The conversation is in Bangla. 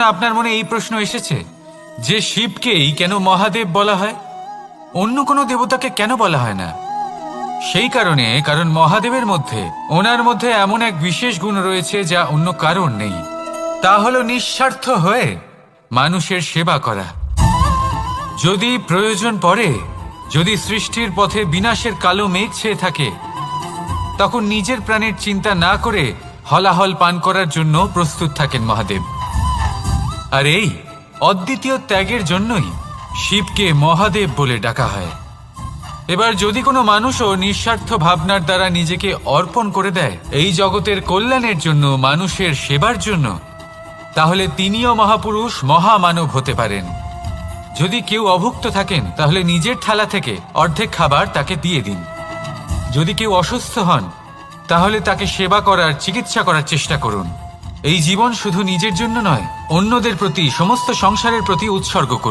আপনার মনে এই প্রশ্ন এসেছে যে শিবকেই কেন মহাদেব বলা হয়, অন্য কোনো দেবতাকে কেন বলা হয় না? সেই কারণ মহাদেবের মধ্যে, ওনার মধ্যে এমন এক বিশেষ গুণ রয়েছে যা অন্য কারণ নেই। তা হলো নিঃস্বার্থ হয়ে মানুষের সেবা করা। যদি প্রয়োজন পড়ে, যদি সৃষ্টির পথে বিনাশের কালো মেঘ ছেয়ে থাকে, তখন নিজের প্রাণের চিন্তা না করে হলাহল পান করার জন্য প্রস্তুত থাকেন মহাদেব। আর এই অদ্বিতীয় ত্যাগের জন্যই শিবকে মহাদেব বলে ডাকা হয়। এবার যদি কোনো মানুষও নিঃস্বার্থ ভাবনার দ্বারা নিজেকে অর্পণ করে দেয় এই জগতের কল্যাণের জন্য, মানুষের সেবার জন্য, তাহলে তিনিও মহাপুরুষ, মহামানব হতে পারেন। যদি কেউ অভুক্ত থাকেন তাহলে নিজের থালা থেকে অর্ধেক খাবার তাকে দিয়ে দিন। যদি কেউ অসুস্থ হন তাহলে তাকে সেবা করার, চিকিৎসা করার চেষ্টা করুন। এই জীবন শুধু নিজের জন্য নয়, অন্যদের প্রতি, সমস্ত সংসারের প্রতি উৎসর্গ করুন।